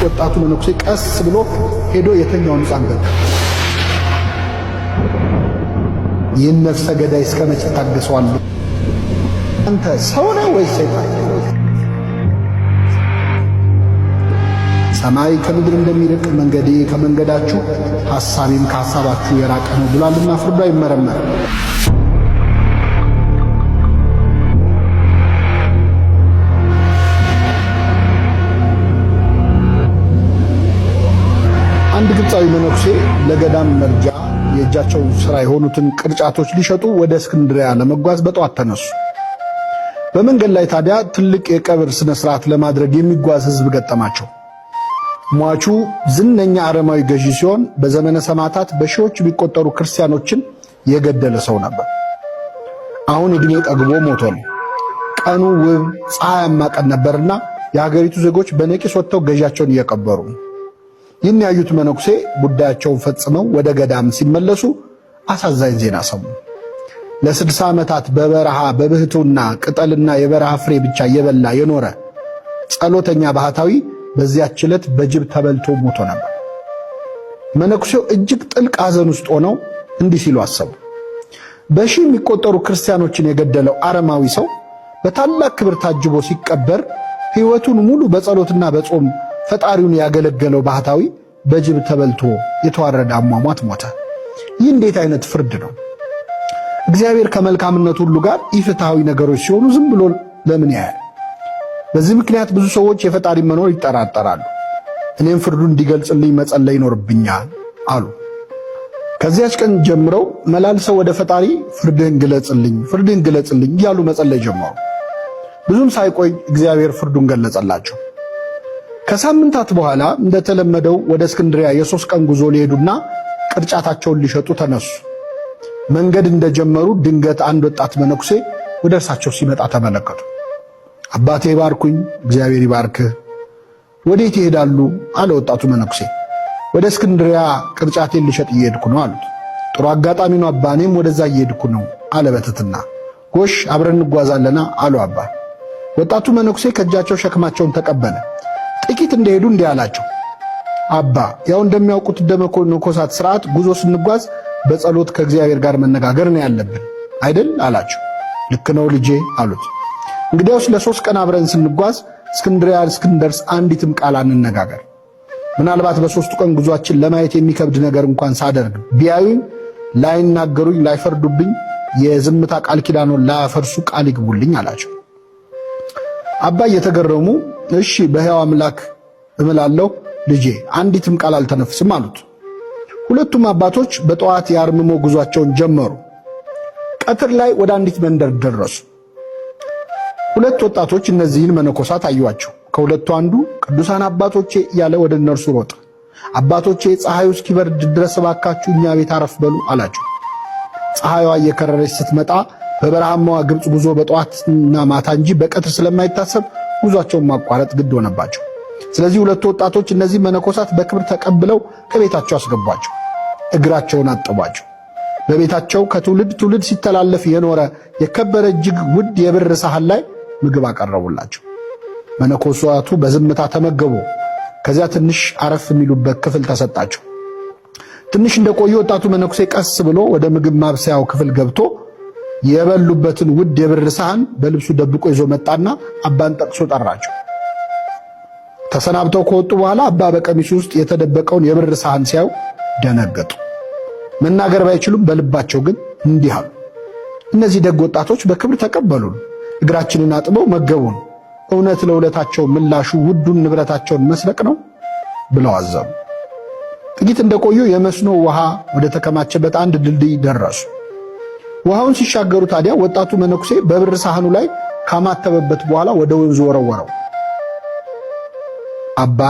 ወጣቱ መነኩሴ ቀስ ብሎ ሄዶ የተኛውን ሕፃን ገደለ። ይህን ነፍሰ ገዳይ እስከ መቼ ታገሰዋለሁ? አንተ ሰው ነህ ወይስ ሰይጣን? ሰማይ ከምድር እንደሚርቅ መንገዴ ከመንገዳችሁ ሐሳቤም ከሐሳባችሁ የራቀ ነው ብሏልና ፍርዱ አይመረመርም። አንድ ግብፃዊ መነኩሴ ለገዳም መርጃ የእጃቸው ሥራ የሆኑትን ቅርጫቶች ሊሸጡ ወደ እስክንድሪያ ለመጓዝ በጠዋት ተነሱ። በመንገድ ላይ ታዲያ ትልቅ የቀብር ሥነ ሥርዓት ለማድረግ የሚጓዝ ሕዝብ ገጠማቸው። ሟቹ ዝነኛ አረማዊ ገዢ ሲሆን በዘመነ ሰማዕታት በሺዎች የሚቆጠሩ ክርስቲያኖችን የገደለ ሰው ነበር። አሁን ዕድሜ ጠግቦ ሞቶ ነው። ቀኑ ውብ ፀሐያማ ቀን ነበርና የሀገሪቱ ዜጎች በነቂስ ወጥተው ገዣቸውን እየቀበሩ ነው። ይህን ያዩት መነኩሴ ጉዳያቸውን ፈጽመው ወደ ገዳም ሲመለሱ አሳዛኝ ዜና ሰሙ። ለ60 ዓመታት በበረሃ በብህቱና ቅጠልና የበረሃ ፍሬ ብቻ እየበላ የኖረ ጸሎተኛ ባህታዊ በዚያች ዕለት በጅብ ተበልቶ ሞቶ ነበር። መነኩሴው እጅግ ጥልቅ ሐዘን ውስጥ ሆነው እንዲህ ሲሉ አሰቡ። በሺህ የሚቆጠሩ ክርስቲያኖችን የገደለው አረማዊ ሰው በታላቅ ክብር ታጅቦ ሲቀበር ሕይወቱን ሙሉ በጸሎትና በጾም ፈጣሪውን ያገለገለው ባህታዊ በጅብ ተበልቶ የተዋረደ አሟሟት ሞተ። ይህ እንዴት አይነት ፍርድ ነው? እግዚአብሔር ከመልካምነቱ ሁሉ ጋር ኢፍትሐዊ ነገሮች ሲሆኑ ዝም ብሎ ለምን ያያል? በዚህ ምክንያት ብዙ ሰዎች የፈጣሪ መኖር ይጠራጠራሉ። እኔም ፍርዱን እንዲገልጽልኝ መጸለይ ይኖርብኛል አሉ። ከዚያች ቀን ጀምረው መላልሰው ወደ ፈጣሪ ፍርድህን ግለጽልኝ እያሉ መጸለይ ጀመሩ። ብዙም ሳይቆይ እግዚአብሔር ፍርዱን ገለጸላቸው። ከሳምንታት በኋላ እንደተለመደው ወደ እስክንድሪያ የ3 ቀን ጉዞ ሊሄዱና ቅርጫታቸውን ሊሸጡ ተነሱ። መንገድ እንደጀመሩ ድንገት አንድ ወጣት መነኩሴ ወደ እርሳቸው ሲመጣ ተመለከቱ። አባቴ ባርኩኝ። እግዚአብሔር ይባርክህ። ወዴት ይሄዳሉ? አለ ወጣቱ መነኩሴ። ወደ እስክንድሪያ ቅርጫቴን ልሸጥ እየሄድኩ ነው አሉት። ጥሩ አጋጣሚ ነው አባ፣ እኔም ወደዛ እየሄድኩ ነው አለ በትህትና። ጎሽ አብረን እንጓዛለና አሉ አባ። ወጣቱ መነኩሴ ከእጃቸው ሸክማቸውን ተቀበለ። ጥቂት እንደሄዱ እንዲህ አላቸው። አባ ያው እንደሚያውቁት ደመኮሳት ሥርዓት ጉዞ ስንጓዝ በጸሎት ከእግዚአብሔር ጋር መነጋገር ነው ያለብን አይደል አላቸው። ልክ ነው ልጄ አሉት። እንግዲያውስ ለ3 ቀን አብረን ስንጓዝ እስክንድሪያ እስክንደርስ አንዲትም ቃል አንነጋገር። ምናልባት በ3ቱ ቀን ጉዟችን ለማየት የሚከብድ ነገር እንኳን ሳደርግ ቢያዩኝ፣ ላይናገሩኝ፣ ላይፈርዱብኝ የዝምታ ቃል ኪዳኑን ላያፈርሱ ቃል ይግቡልኝ አላቸው። አባ እየተገረሙ እሺ በሕያው አምላክ እምላለሁ ልጄ አንዲትም ቃል አልተነፍስም አሉት። ሁለቱም አባቶች በጠዋት የአርምሞ ጉዟቸውን ጀመሩ። ቀትር ላይ ወደ አንዲት መንደር ደረሱ። ሁለት ወጣቶች እነዚህን መነኮሳት አዩአቸው። ከሁለቱ አንዱ ቅዱሳን አባቶቼ እያለ ወደ እነርሱ ሮጠ። አባቶቼ ፀሐዩ እስኪበርድ ድረስ እባካችሁ እኛ ቤት አረፍ በሉ አላቸው። ፀሐይዋ እየከረረች ስትመጣ በበረሃማዋ ግብፅ ጉዞ በጠዋትና ማታ እንጂ በቀትር ስለማይታሰብ ጉዟቸውን ማቋረጥ ግድ ሆነባቸው። ስለዚህ ሁለቱ ወጣቶች እነዚህ መነኮሳት በክብር ተቀብለው ከቤታቸው አስገቧቸው። እግራቸውን አጠቧቸው። በቤታቸው ከትውልድ ትውልድ ሲተላለፍ የኖረ የከበረ እጅግ ውድ የብር ሳህን ላይ ምግብ አቀረቡላቸው። መነኮሳቱ በዝምታ ተመገቡ። ከዚያ ትንሽ አረፍ የሚሉበት ክፍል ተሰጣቸው። ትንሽ እንደቆዩ ወጣቱ መነኩሴ ቀስ ብሎ ወደ ምግብ ማብሰያው ክፍል ገብቶ የበሉበትን ውድ የብር ሳህን በልብሱ ደብቆ ይዞ መጣና አባን ጠቅሶ ጠራቸው። ተሰናብተው ከወጡ በኋላ አባ በቀሚሱ ውስጥ የተደበቀውን የብር ሳህን ሲያዩ ደነገጡ። መናገር ባይችሉም በልባቸው ግን እንዲህ አሉ። እነዚህ ደግ ወጣቶች በክብር ተቀበሉን፣ እግራችንን አጥበው መገቡን። እውነት ለውለታቸው ምላሹ ውዱን ንብረታቸውን መስረቅ ነው ብለው አዘኑ። ጥቂት እንደቆዩ የመስኖ ውሃ ወደ ተከማቸበት አንድ ድልድይ ደረሱ። ውሃውን ሲሻገሩ ታዲያ ወጣቱ መነኩሴ በብር ሳህኑ ላይ ካማተበበት በኋላ ወደ ወንዙ ወረወረው። አባ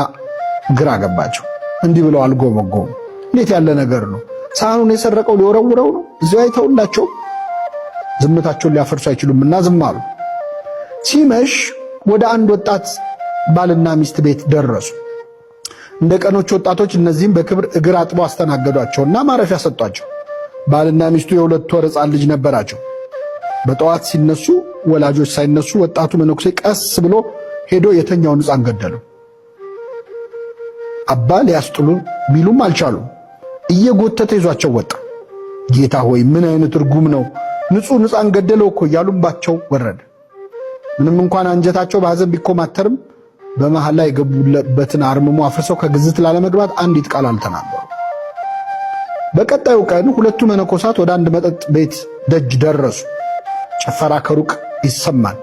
ግራ ገባቸው። እንዲህ ብለው አልጎመጎሙ። እንዴት ያለ ነገር ነው? ሳህኑን የሰረቀው ሊወረውረው ነው? እዚያው አይተውላቸው? ዝምታቸውን ሊያፈርሱ አይችሉምና ዝም አሉ። ሲመሽ ወደ አንድ ወጣት ባልና ሚስት ቤት ደረሱ። እንደ ቀኖች ወጣቶች እነዚህም በክብር እግር አጥበው አስተናገዷቸውና ማረፊያ ሰጧቸው። ባልና ሚስቱ የ2 ወር ሕፃን ልጅ ነበራቸው። በጠዋት ሲነሱ ወላጆች ሳይነሱ ወጣቱ መነኩሴ ቀስ ብሎ ሄዶ የተኛውን ሕፃን ገደለው። አባ ሊያስጥሉ ቢሉም አልቻሉም። እየጎተተ ይዟቸው ወጣ። ጌታ ሆይ ምን አይነት ርጉም ነው! ንጹሕ ሕፃን ገደለው እኮ እያሉባቸው ወረደ። ምንም እንኳን አንጀታቸው በሐዘን ቢኮማተርም በመሃል ላይ የገቡበትን አርምሞ አፍርሰው ከግዝት ላለመግባት አንዲት ቃል አልተናገሩ። በቀጣዩ ቀን ሁለቱ መነኮሳት ወደ አንድ መጠጥ ቤት ደጅ ደረሱ። ጭፈራ ከሩቅ ይሰማል።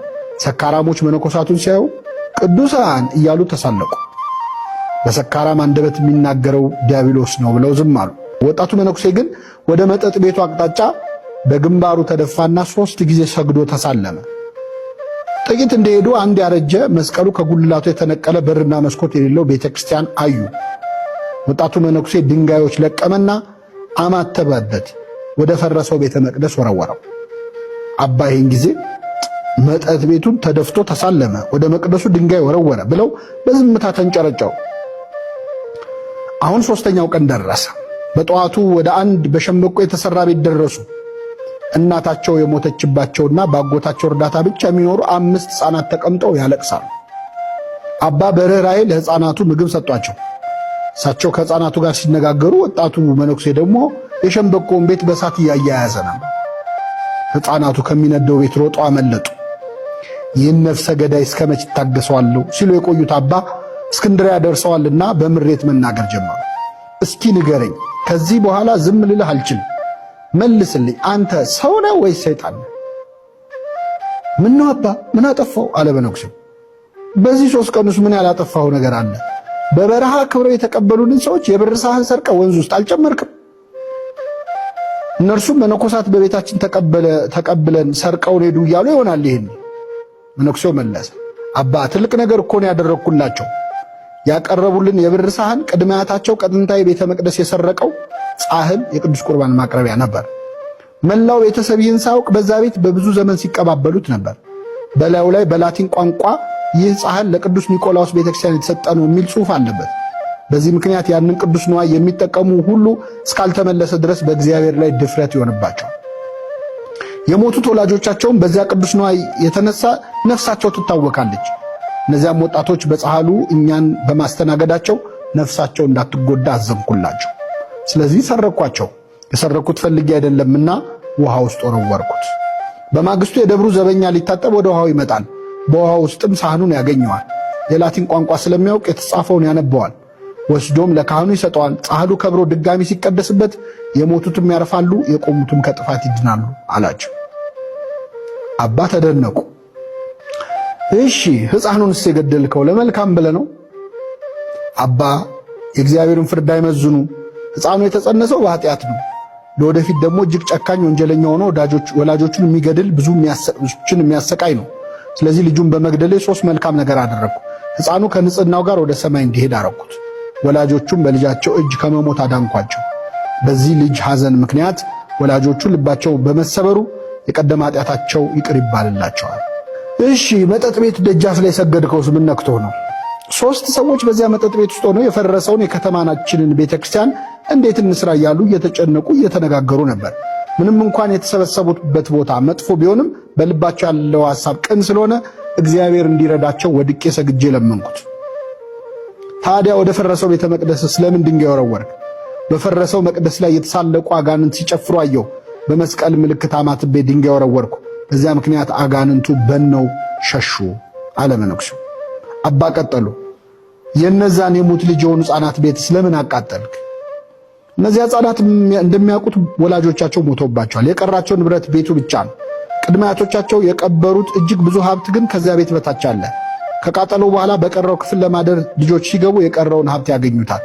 ሰካራሞች መነኮሳቱን ሲያዩ ቅዱሳን እያሉ ተሳለቁ። በሰካራም አንደበት የሚናገረው ዲያብሎስ ነው ብለው ዝም አሉ። ወጣቱ መነኩሴ ግን ወደ መጠጥ ቤቱ አቅጣጫ በግንባሩ ተደፋና 3 ጊዜ ሰግዶ ተሳለመ። ጥቂት እንደሄዱ አንድ ያረጀ መስቀሉ ከጉልላቱ የተነቀለ በርና መስኮት የሌለው ቤተክርስቲያን አዩ። ወጣቱ መነኩሴ ድንጋዮች ለቀመና አማተበበት፣ ወደ ፈረሰው ቤተ መቅደስ ወረወረው። አባ ይህን ጊዜ መጠጥ ቤቱን ተደፍቶ ተሳለመ፣ ወደ መቅደሱ ድንጋይ ወረወረ ብለው በዝምታ ተንጨረጨው። አሁን 3ኛው ቀን ደረሰ። በጠዋቱ ወደ አንድ በሸምበቆ የተሰራ ቤት ደረሱ። እናታቸው የሞተችባቸውና ባጎታቸው እርዳታ ብቻ የሚኖሩ 5 ሕፃናት ተቀምጠው ያለቅሳሉ። አባ በርህራሄ ለሕፃናቱ ምግብ ሰጧቸው። እሳቸው ከሕፃናቱ ጋር ሲነጋገሩ፣ ወጣቱ መነኩሴ ደግሞ የሸምበቆውን ቤት በእሳት እያያያዘ ነበር። ሕፃናቱ ከሚነደው ቤት ሮጠው አመለጡ። ይህን ነፍሰ ገዳይ እስከ መች ታገሰዋለሁ ሲሉ የቆዩት አባ እስክንድርያ ደርሰዋልና በምሬት መናገር ጀመሩ። እስኪ ንገረኝ፣ ከዚህ በኋላ ዝም ልልህ አልችልም። መልስልኝ፣ አንተ ሰው ነህ ወይስ ሰይጣን ነህ? ምን ነው አባ፣ ምን አጠፋው? አለ መነኩሴው። በዚህ 3 ቀን ውስጥ ምን ያላጠፋው ነገር አለ? በበረሃ ክብረው የተቀበሉንን ሰዎች የብር ሳህን ሰርቀህ ወንዝ ውስጥ አልጨመርክም? እነርሱም መነኮሳት በቤታችን ተቀብለን ሰርቀውን ሄዱ እያሉ ይሆናል። ይህን መነኩሴው መለሰ። አባ ትልቅ ነገር እኮ ነው ያደረግኩላቸው። ያቀረቡልን የብር ሳህን ቅድመ አያታቸው ከጥንታዊ ቤተ መቅደስ የሰረቀው ጻሕል የቅዱስ ቁርባን ማቅረቢያ ነበር። መላው ቤተሰብ ይህን ሳያውቅ በዛ ቤት በብዙ ዘመን ሲቀባበሉት ነበር። በላዩ ላይ በላቲን ቋንቋ ይህ ጻሕል ለቅዱስ ኒቆላዎስ ቤተክርስቲያን የተሰጠ ነው የሚል ጽሑፍ አለበት። በዚህ ምክንያት ያንን ቅዱስ ንዋይ የሚጠቀሙ ሁሉ እስካልተመለሰ ድረስ በእግዚአብሔር ላይ ድፍረት ይሆንባቸው። የሞቱት ወላጆቻቸውም በዚያ ቅዱስ ንዋይ የተነሳ ነፍሳቸው ትታወካለች። እነዚያም ወጣቶች በጻሕሉ እኛን በማስተናገዳቸው ነፍሳቸው እንዳትጎዳ አዘንኩላቸው። ስለዚህ ሰረኳቸው። የሰረኩት ፈልጌ አይደለምና ውሃ ውስጥ ወረወርኩት። በማግስቱ የደብሩ ዘበኛ ሊታጠብ ወደ ውሃው ይመጣል። በውሃ ውስጥም ሳህኑን ያገኘዋል። የላቲን ቋንቋ ስለሚያውቅ የተጻፈውን ያነበዋል። ወስዶም ለካህኑ ይሰጠዋል። ጻሕሉ ከብሮ ድጋሚ ሲቀደስበት የሞቱትም ያርፋሉ፣ የቆሙትም ከጥፋት ይድናሉ አላቸው። አባ ተደነቁ። እሺ ሕፃኑንስ የገደልከው ለመልካም ብለህ ነው? አባ የእግዚአብሔርን ፍርድ አይመዝኑ። ሕፃኑ የተጸነሰው በኃጢአት ነው። ለወደፊት ደግሞ እጅግ ጨካኝ ወንጀለኛ ሆኖ ወላጆቹን የሚገድል ብዙዎችን የሚያሰቃይ ነው። ስለዚህ ልጁን በመግደሌ 3 መልካም ነገር አደረግኩ። ሕፃኑ ከንጽህናው ጋር ወደ ሰማይ እንዲሄድ አረኩት። ወላጆቹም በልጃቸው እጅ ከመሞት አዳንኳቸው። በዚህ ልጅ ሐዘን ምክንያት ወላጆቹ ልባቸው በመሰበሩ የቀደመ ኃጢአታቸው ይቅር ይባልላቸዋል። እሺ መጠጥ ቤት ደጃፍ ላይ ሰገድከውስ ምን ነክቶህ ነው? 3 ሰዎች በዚያ መጠጥ ቤት ውስጥ ሆነው የፈረሰውን የከተማችንን ቤተክርስቲያን እንዴት እንስራ እያሉ እየተጨነቁ እየተነጋገሩ ነበር። ምንም እንኳን የተሰበሰቡበት ቦታ መጥፎ ቢሆንም በልባቸው ያለው ሐሳብ ቅን ስለሆነ እግዚአብሔር እንዲረዳቸው ወድቄ ሰግጄ ለመንኩት። ታዲያ ወደ ፈረሰው ቤተ መቅደስ ስለምን ድንጋይ ወረወርክ? በፈረሰው መቅደስ ላይ የተሳለቁ አጋንንት ሲጨፍሩ አየሁ። በመስቀል ምልክት አማትቤ ድንጋይ ወረወርኩ። በዚያ ምክንያት አጋንንቱ በነው ሸሹ አለ መነኩሴው። አባ ቀጠሉ፣ የነዛን የሙት ልጅ የሆኑ ሕፃናት ቤት ስለምን አቃጠልክ? እነዚያ ሕፃናት እንደሚያውቁት ወላጆቻቸው ሞተውባቸዋል። የቀራቸው ንብረት ቤቱ ብቻ ነው። ቅድመ አያቶቻቸው የቀበሩት እጅግ ብዙ ሀብት ግን ከዚያ ቤት በታች አለ። ከቃጠለው በኋላ በቀረው ክፍል ለማደር ልጆች ሲገቡ የቀረውን ሀብት ያገኙታል።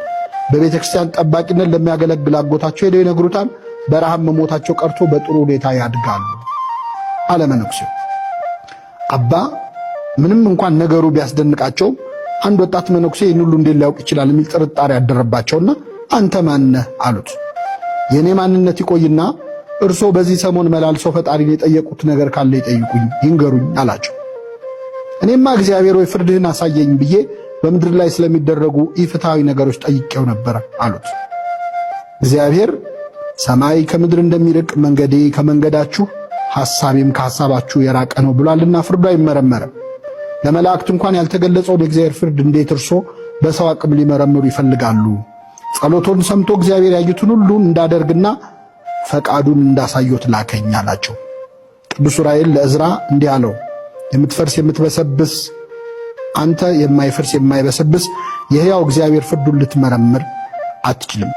በቤተ ክርስቲያን ጠባቂነት ለሚያገለግል አጎታቸው ሄደው ይነግሩታል። በረሃብ መሞታቸው ቀርቶ በጥሩ ሁኔታ ያድጋሉ አለ መነኩሴው። አባ ምንም እንኳን ነገሩ ቢያስደንቃቸው አንድ ወጣት መነኩሴ ይህን ሁሉ እንዴት ሊያውቅ ይችላል የሚል ጥርጣሬ ያደረባቸውና አንተ ማነህ አሉት። የኔ ማንነት ይቆይና እርሶ በዚህ ሰሞን መላልሶ ፈጣሪን የጠየቁት ነገር ካለ ይጠይቁኝ፣ ይንገሩኝ አላቸው። እኔማ እግዚአብሔር ወይ ፍርድህን አሳየኝ ብዬ በምድር ላይ ስለሚደረጉ ኢፍትሃዊ ነገሮች ጠይቄው ነበር አሉት። እግዚአብሔር ሰማይ ከምድር እንደሚርቅ መንገዴ ከመንገዳችሁ ሐሳቤም ከሐሳባችሁ የራቀ ነው ብሏልና ፍርዱ አይመረመርም። ለመላእክት እንኳን ያልተገለጸውን የእግዚአብሔር ፍርድ እንዴት እርሶ በሰው አቅም ሊመረምሩ ይፈልጋሉ። ጸሎቶን ሰምቶ እግዚአብሔር ያዩትን ሁሉ እንዳደርግና ፈቃዱን እንዳሳየት ላከኝ አላቸው። ቅዱስ ዑራኤል ለዕዝራ እንዲህ አለው፣ የምትፈርስ የምትበሰብስ አንተ የማይፈርስ የማይበሰብስ የሕያው እግዚአብሔር ፍርዱን ልትመረምር አትችልም።